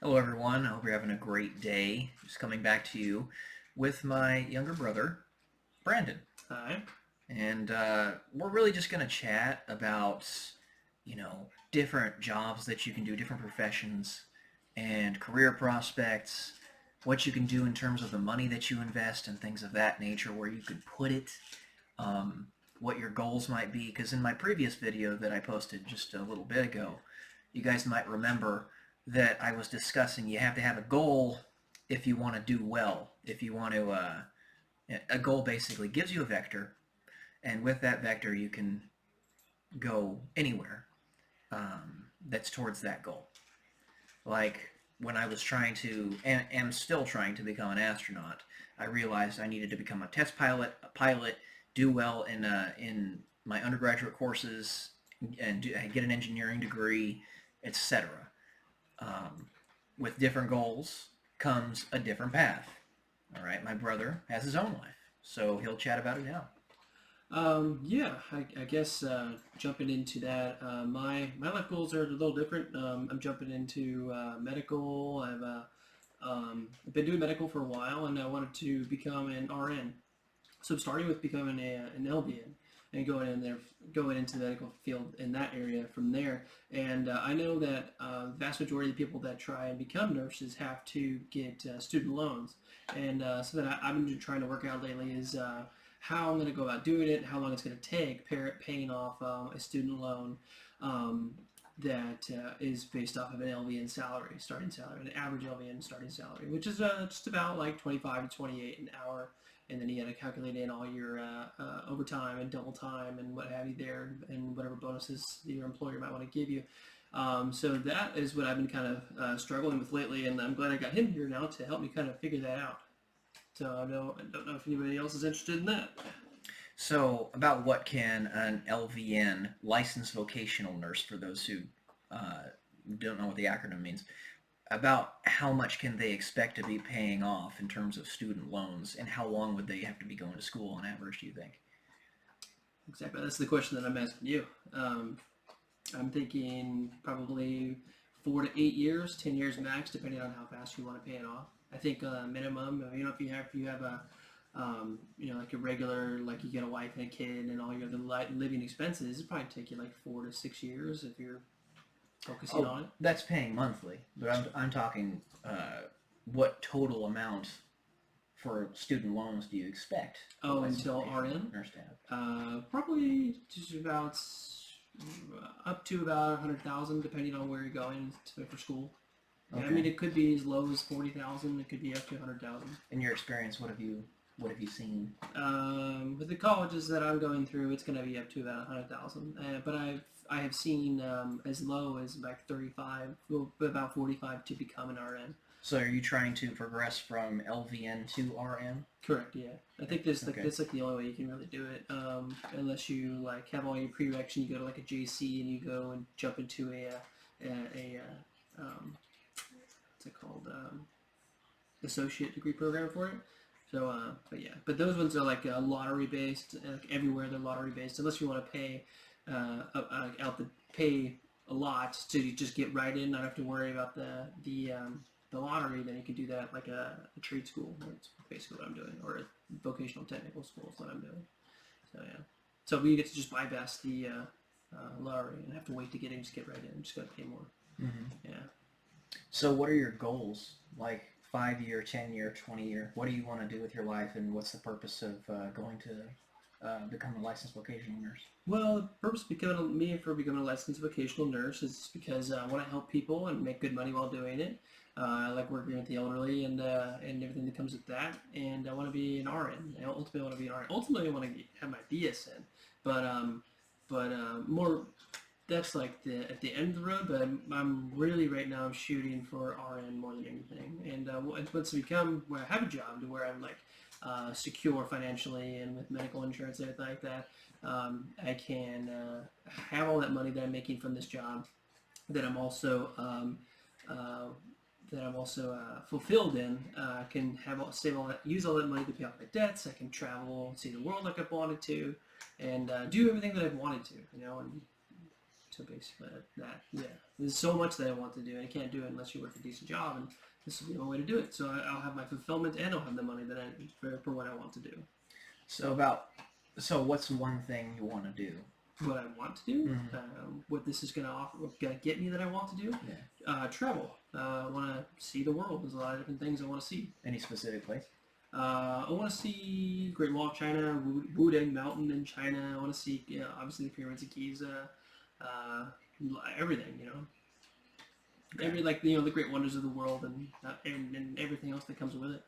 Hello, everyone. I hope you're having a great day. Just coming back to you with my younger brother, Brandon. Hi. And we're really just going to chat about, different jobs that you can do, different professions, and career prospects, what you can do in terms of the money that you invest and things of that nature, where you could put it, um, what your goals might be. Because in my previous video that I posted just a little bit ago, you guys might remember that I was discussing you have to have a goal if you want to do well. If you want to, a goal basically gives you a vector, and with that vector you can go anywhere that's towards that goal. Like when I was trying to, and am still trying to become an astronaut, I realized I needed to become a test pilot, do well in my undergraduate courses, and get an engineering degree, etc. With different goals comes a different path. All right, my brother has his own life, so he'll chat about it now. I guess jumping into that, my life goals are a little different. I'm jumping into medical. I've been doing medical for a while, and I wanted to become an RN. So I'm starting with becoming an LVN and going into the medical field in that area from there. And I know that the vast majority of the people that try and become nurses have to get student loans. And so that I've been trying to work out lately is how I'm going to go about doing it, how long it's going to take paying off a student loan. That is based off of an LVN salary, starting salary, an average LVN starting salary, which is just about like 25 to 28 an hour, and then you got to calculate in all your overtime and double time and what have you there, and whatever bonuses your employer might want to give you. So that is what I've been kind of struggling with lately, and I'm glad I got him here now to help me kind of figure that out. So I don't know if anybody else is interested in that. So, about what can an LVN, licensed vocational nurse, for those who uh, don't know what the acronym means, about how much can they expect to be paying off in terms of student loans, and how long would they have to be going to school on average, do you think? Exactly, that's the question that I'm asking you. I'm thinking probably 4 to 8 years, 10 years max, depending on how fast you want to pay it off. I think minimum, if you have a like a regular, like you get a wife and a kid and all your other living expenses, it probably take you like 4 to 6 years if you're focusing Oh, on it. that's paying monthly, but I'm talking what total amount for student loans do you expect a Oh, licensed until vocational RN, nurse to have? probably just about up to about 100,000, depending on where you're going for school. Yeah, I Okay. mean, it could be as low as 40,000. It could be up to 100,000. In your experience, what have you seen? With the colleges that I'm going through, it's going to be up to about 100,000. But I have seen as low as like 35, well, about 45 to become an RN. So, are you trying to progress from LVN to RM? Correct. Yeah, I think this like Okay. that's like the only way you can really do it. Unless you like have all your prereqs and you go to like a JC and you go and jump into what's it called, associate degree program for it. So, but yeah, but those ones are like lottery based. Like everywhere they're lottery based, unless you want to pay out the pay a lot to just get right in, not have to worry about the lottery. Then you can do that like a trade school. That's basically what I'm doing, or a vocational technical school is what I'm doing. So yeah, so we get to just bypass the lottery and have to wait to get in, just get right in, just got to pay more. Hmm. Yeah. So, what are your goals? Like 5 year, 10 year, 20 year? What do you want to do with your life, and what's the purpose of going to become a licensed vocational nurse? Well, the purpose of becoming a licensed vocational nurse is because I want to help people and make good money while doing it. I like working with the elderly and everything that comes with that. And I want to be an RN. I ultimately want to be an RN. Ultimately, I want to have my BSN. But more that's like the at the end of the road. But I'm really right now I'm shooting for RN more than anything. And once I become where I have a job to where I'm like secure financially and with medical insurance and everything like that, I can have all that money that I'm making from this job that I'm also fulfilled in. I can save all that, use all that money to pay off my debts. I can travel, see the world like I've wanted to, and do everything that I've wanted to. And So basically, yeah, there's so much that I want to do, and I can't do it unless you work a decent job, and this will be one way to do it. So I'll have my fulfillment, and I'll have the money that I need for what I want to do. So what's one thing you want to do? What I want to do, Mm-hmm. what this is going to offer, what's going to get me that I want to do, travel. I want to see the world. There's a lot of different things I want to see. Any specific place? I want to see Great Wall of China, Wudang Mountain in China. I want to see, obviously the pyramids of Giza, everything, Okay. the great wonders of the world and everything else that comes with it.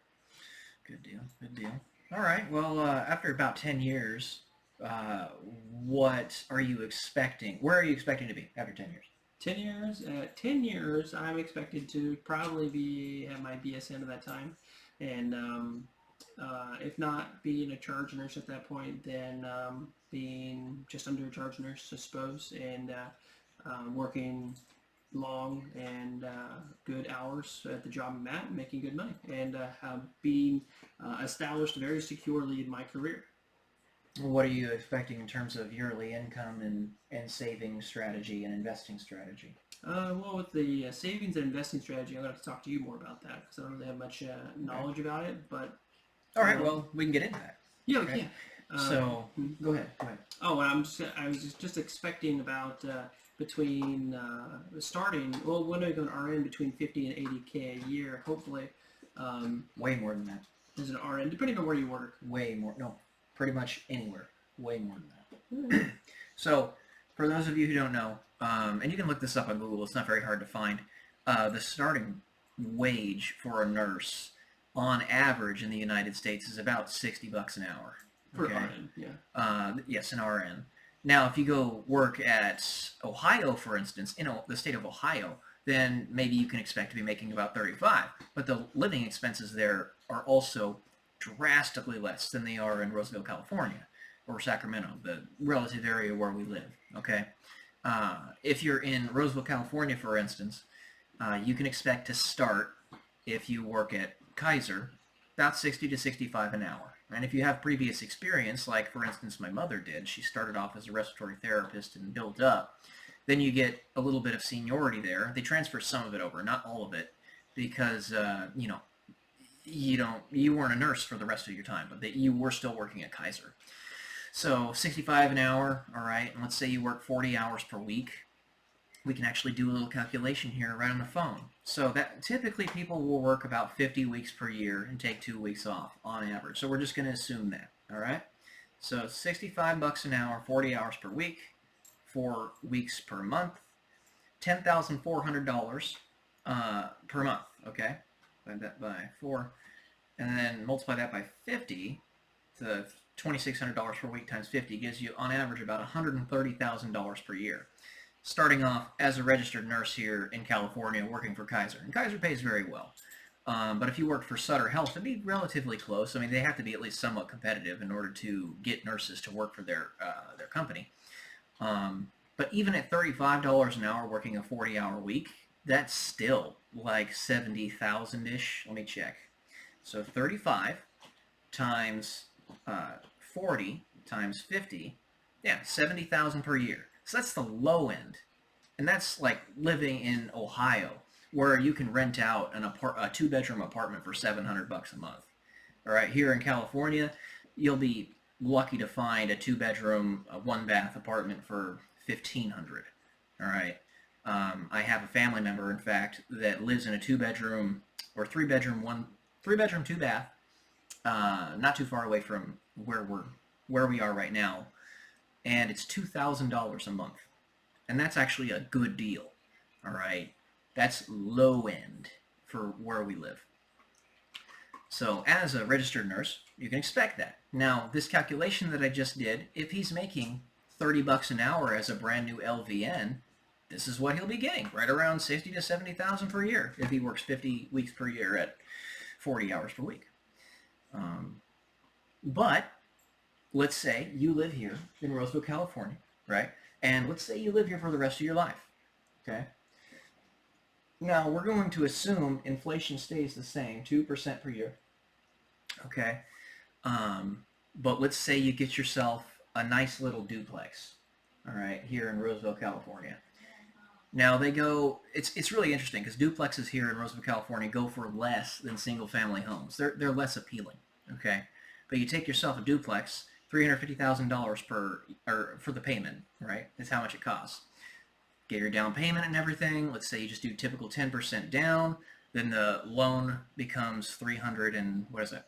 Good deal. Good deal. All right. Well, after about 10 years, what are you expecting? Where are you expecting to be after 10 years? 10 years. 10 years, I'm expected to probably be at my BSN at that time, and if not being a charge nurse at that point, then being just under a charge nurse, I suppose, and working long and good hours at the job I'm at, making good money, and being established very securely in my career. What are you expecting in terms of yearly income and saving strategy and investing strategy? Well, with the savings and investing strategy, I'm going to have to talk to you more about that because I don't really have much knowledge about it. But All right. Well, we can get into that. yeah, Okay. we can. So go ahead. Go ahead. Oh, and I was just expecting about between starting. Well, when I go to RN between 50 and 80K a year, hopefully. Way more than that. As an RN, depending on where you work. Way more. No, pretty much anywhere. Way more than that. So, for those of you who don't know, and you can look this up on Google, it's not very hard to find, the starting wage for a nurse on average in the United States is about $60 an hour. For Okay? RN, yeah. Yes, an RN. Now, if you go work at Ohio, for instance, the state of Ohio, then maybe you can expect to be making about 35. But the living expenses there are also drastically less than they are in Roseville, California, or Sacramento, the relative area where we live. Okay, if you're in Roseville, California, for instance, you can expect to start, if you work at Kaiser, about 60 to 65 an hour. And if you have previous experience, like for instance my mother did, she started off as a respiratory therapist and built up, then you get a little bit of seniority there. They transfer some of it over, not all of it, because you weren't a nurse for the rest of your time, but you were still working at Kaiser. So 65 an hour, all right, and let's say you work 40 hours per week. We can actually do a little calculation here right on the phone. So that typically people will work about 50 weeks per year and take 2 weeks off on average. So we're just going to assume that, all right? So 65 bucks an hour, 40 hours per week, 4 weeks per month, $10,400 per month, okay? Divide that by 4, and then multiply that by 50, so $2,600 per week times 50 gives you on average about $130,000 per year. Starting off as a registered nurse here in California working for Kaiser. And Kaiser pays very well. But if you worked for Sutter Health, it'd be relatively close. I mean, they have to be at least somewhat competitive in order to get nurses to work for their company. But even at $35 an hour working a 40-hour week, that's still like 70,000-ish. Let me check. So 35 times 40 times 50, yeah, 70,000 per year. So that's the low end. And that's like living in Ohio, where you can rent out a 2-bedroom apartment for $700 a month. All right, here in California, you'll be lucky to find a 2-bedroom, 1-bath apartment for $1,500. All right. I have a family member, in fact, that lives in a 2-bedroom or 3-bedroom, 3-bedroom, 2-bath, not too far away from where we are right now, and it's $2,000 a month, and that's actually a good deal. All right, that's low end for where we live. So as a registered nurse, you can expect that. Now, this calculation that I just did, if he's making 30 bucks an hour as a brand new LVN, this is what he'll be getting, right around 60 to 70,000 per year if he works 50 weeks per year at 40 hours per week. But let's say you live here in Roseville, California, right? And let's say you live here for the rest of your life, okay? Now, we're going to assume inflation stays the same, 2% per year, okay? But let's say you get yourself a nice little duplex, all right, here in Roseville, California. Now they go. It's really interesting because duplexes here in Roseville, California, go for less than single-family homes. They're less appealing. Okay, but you take yourself a duplex, $350,000 per or for the payment. Right, is how much it costs. Get your down payment and everything. Let's say you just do typical 10% down. Then the loan becomes 300 and what is it?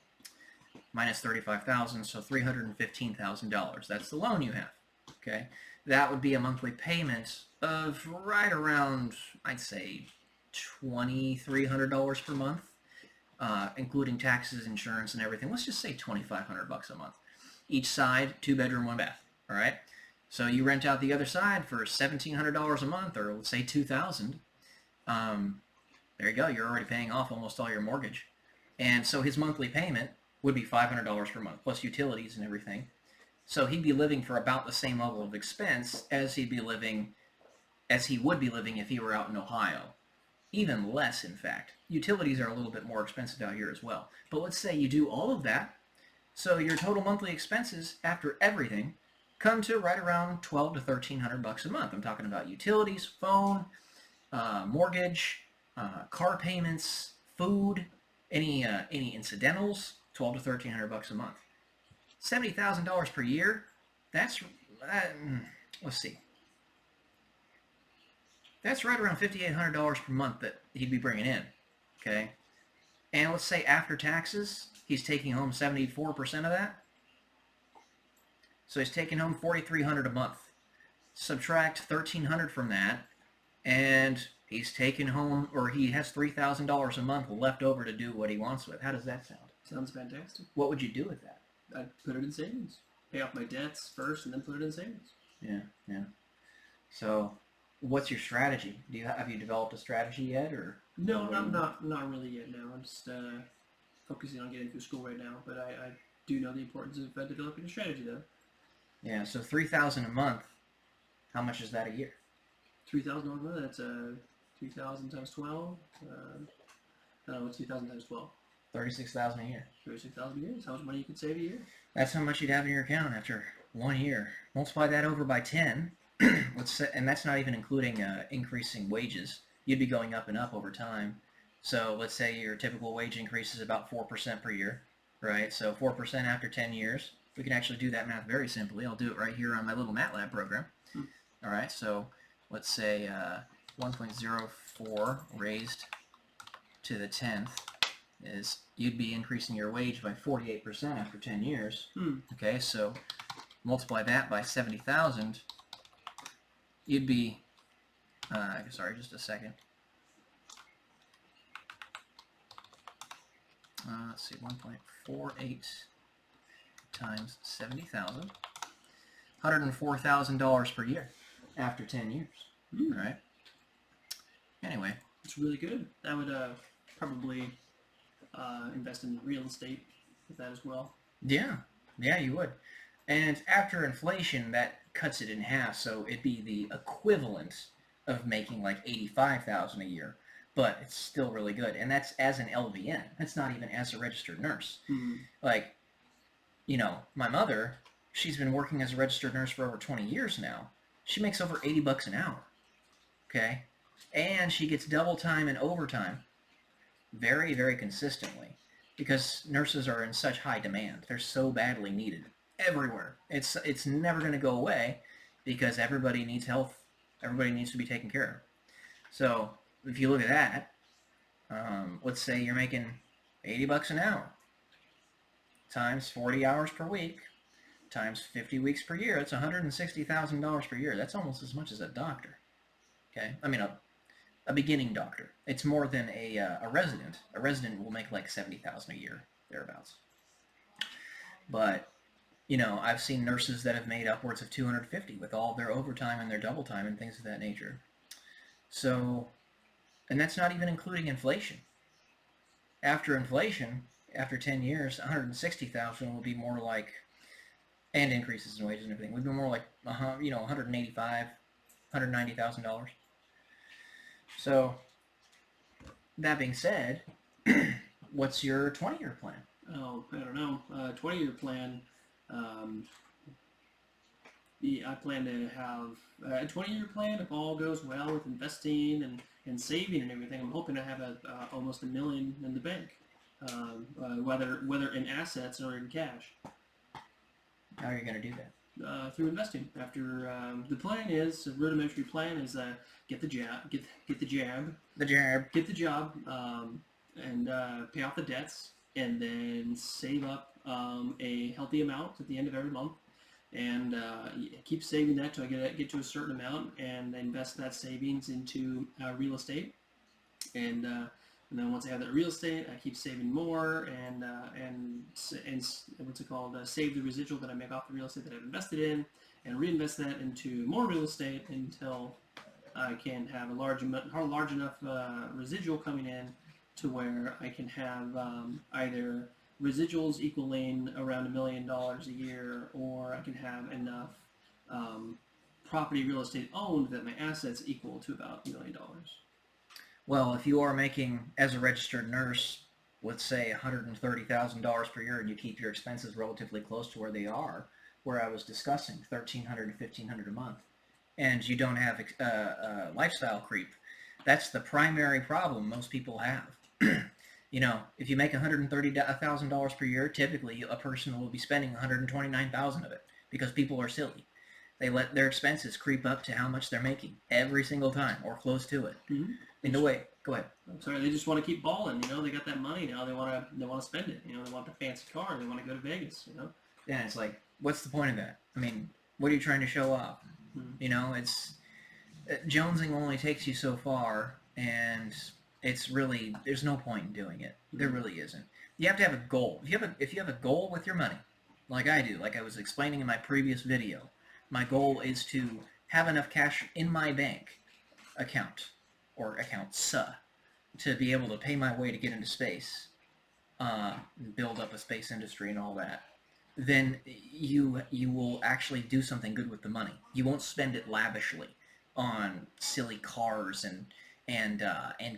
Minus 35,000, so $315,000. That's the loan you have. Okay, that would be a monthly payment of right around, I'd say, $2,300 per month, including taxes, insurance, and everything. Let's just say $2,500 a month. Each side, 2-bedroom, 1-bath. All right. So you rent out the other side for $1,700 a month, or let's say $2,000. There you go. You're already paying off almost all your mortgage, and so his monthly payment would be $500 per month plus utilities and everything. So he'd be living for about the same level of expense as he would be living if he were out in Ohio. Even less, in fact. Utilities are a little bit more expensive out here as well. But let's say you do all of that, so your total monthly expenses after everything come to right around $1,200 to $1,300 a month. I'm talking about utilities, phone, mortgage, car payments, food, any incidentals. $1,200 to $1,300 a month. $70,000 per year. That's let's see. That's right around $5,800 per month that he'd be bringing in. Okay, and let's say after taxes, he's taking home 74% of that. So he's taking home $4,300 a month. Subtract $1,300 from that, and he's taking home, or he has $3,000 a month left over to do what he wants with. How does that sound? Sounds fantastic. What would you do with that? I'd put it in savings. Pay off my debts first, and then put it in savings. Yeah. So, what's your strategy? Have you developed a strategy yet, or? No, not really yet. No, I'm just focusing on getting through school right now. But I do know the importance of developing a strategy, though. Yeah. So $3,000 a month. How much is that a year? $3,000 a month. That's 3,000 times 12. What's 2,000 times 12? 36,000 a year. 36,000 a year. That's how much money you could save a year. That's how much you'd have in your account after 1 year. Multiply that over by 10. Let's say, and that's not even including increasing wages. You'd be going up and up over time. So let's say your typical wage increase is about 4% per year, right? So 4% after 10 years. We can actually do that math very simply. I'll do it right here on my little MATLAB program. All right. So let's say 1.04 raised to the 10th. Is you'd be increasing your wage by 48% after 10 years. Okay, so multiply that by 70,000. You'd be, sorry, just a second. Let's see, 1.48 times 70,000. $104,000 per year after 10 years. Right? Anyway. It's really good. That would probably invest in real estate with that as well. Yeah, you would. And after inflation, that cuts it in half, so it'd be the equivalent of making like $85,000 a year, but it's still really good. And that's as an LVN. That's not even as a registered nurse. Like, my mother, she's been working as a registered nurse for over 20 years now. She makes over $80 an hour. Okay, and she gets double time and overtime. Very, very consistently, because nurses are in such high demand. They're so badly needed everywhere. It's never going to go away because everybody needs health. Everybody needs to be taken care of. So if you look at that, let's say you're making $80 an hour times 40 hours per week times 50 weeks per year. That's $160,000 per year. That's almost as much as a doctor. Okay, I mean a beginning doctor. It's more than a resident. A resident will make like $70,000 a year, thereabouts. But I've seen nurses that have made upwards of $250,000 with all their overtime and their double time and things of that nature. So, and that's not even including inflation. After inflation, after 10 years, $160,000 will be more like, and increases in wages and everything, would be more like $185,000, $190,000. So, that being said, what's your 20-year plan? Oh, I don't know. 20-year plan. I plan to have a 20-year plan if all goes well with investing and saving and everything. I'm hoping to have almost $1 million in the bank, whether in assets or in cash. How are you going to do that? Through investing. After the plan is a rudimentary plan is get the job, get the job, and pay off the debts, and then save up a healthy amount at the end of every month, and keep saving that till I get to a certain amount, and invest that savings into real estate, and then once I have that real estate, I keep saving more, and what's it called? Save the residual that I make off the real estate that I've invested in, and reinvest that into more real estate until I can have a large enough residual coming in to where I can have either residuals equaling around $1 million a year, or I can have enough property real estate owned that my assets equal to about $1 million. Well, if you are making, as a registered nurse, let's say $130,000 per year, and you keep your expenses relatively close to where they are, where I was discussing, $1,300 to $1,500 a month, and you don't have lifestyle creep, that's the primary problem most people have. You know, if you make $130,000 per year, typically a person will be spending $129,000 of it, because people are silly. They let their expenses creep up to how much they're making every single time, or close to it. Mm-hmm. In the way, go ahead. I'm sorry, they just want to keep balling. You know, they got that money now. They want to spend it. You know, they want the fancy car. They want to go to Vegas. You know. Yeah, it's like, what's the point of that? I mean, what are you trying to show off? Mm-hmm. You know, it's jonesing only takes you so far, and it's really there's no point in doing it. There really isn't. You have to have a goal. If you have a goal with your money, like I do, like I was explaining in my previous video, my goal is to have enough cash in my bank account, or accounts, to be able to pay my way to get into space, build up a space industry and all that, then you will actually do something good with the money. You won't spend it lavishly on silly cars and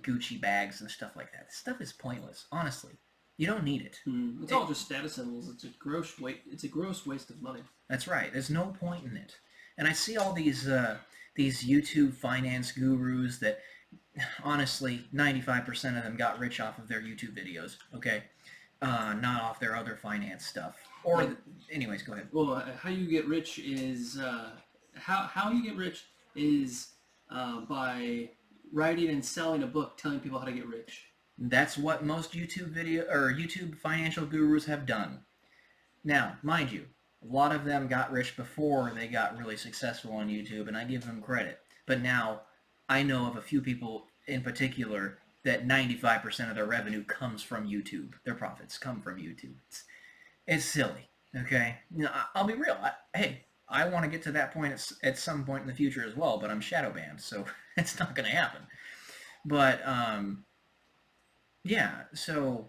Gucci bags and stuff like that. This stuff is pointless, honestly. You don't need it. It's all just status symbols. It's a gross waste of money. That's right. There's no point in it. And I see all these YouTube finance gurus that, honestly, 95% of them got rich off of their YouTube videos, okay? Not off their other finance stuff. Or, anyways, go ahead. Well, how you get rich is, how you get rich is by writing and selling a book telling people how to get rich. That's what most YouTube financial gurus have done. Now, mind you, a lot of them got rich before they got really successful on YouTube, and I give them credit. But now, I know of a few people in particular that 95% of their revenue comes from YouTube. Their profits come from YouTube. It's silly, okay? You know, I'll be real. I want to get to that point at some point in the future as well, but I'm shadow banned, so it's not going to happen. But, yeah, so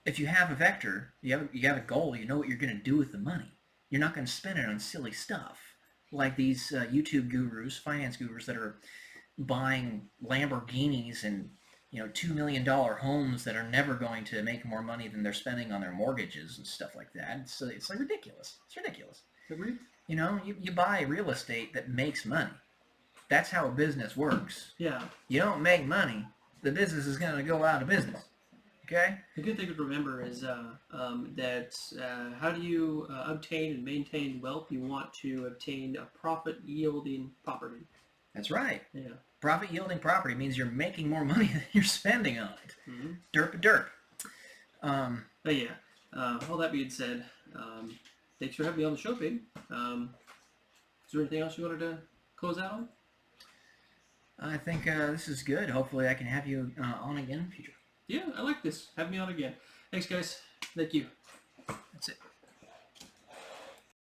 if you have a vector, you have a goal, you know what you're going to do with the money. You're not going to spend it on silly stuff like these YouTube gurus, finance gurus that are buying Lamborghinis and $2 million homes that are never going to make more money than they're spending on their mortgages and stuff like that. It's like ridiculous. It's ridiculous. Agreed. You buy real estate that makes money. That's how a business works. Yeah. You don't make money, the business is going to go out of business. Okay? A good thing to remember is that how do you obtain and maintain wealth? You want to obtain a profit-yielding property. That's right. Yeah. Profit-yielding property means you're making more money than you're spending on it. Mm-hmm. Derp. But yeah, all that being said, thanks for having me on the show, babe. Is there anything else you wanted to close out on? I think this is good. Hopefully I can have you on again in the future. Yeah, I like this. Have me on again. Thanks, guys. Thank you. That's it.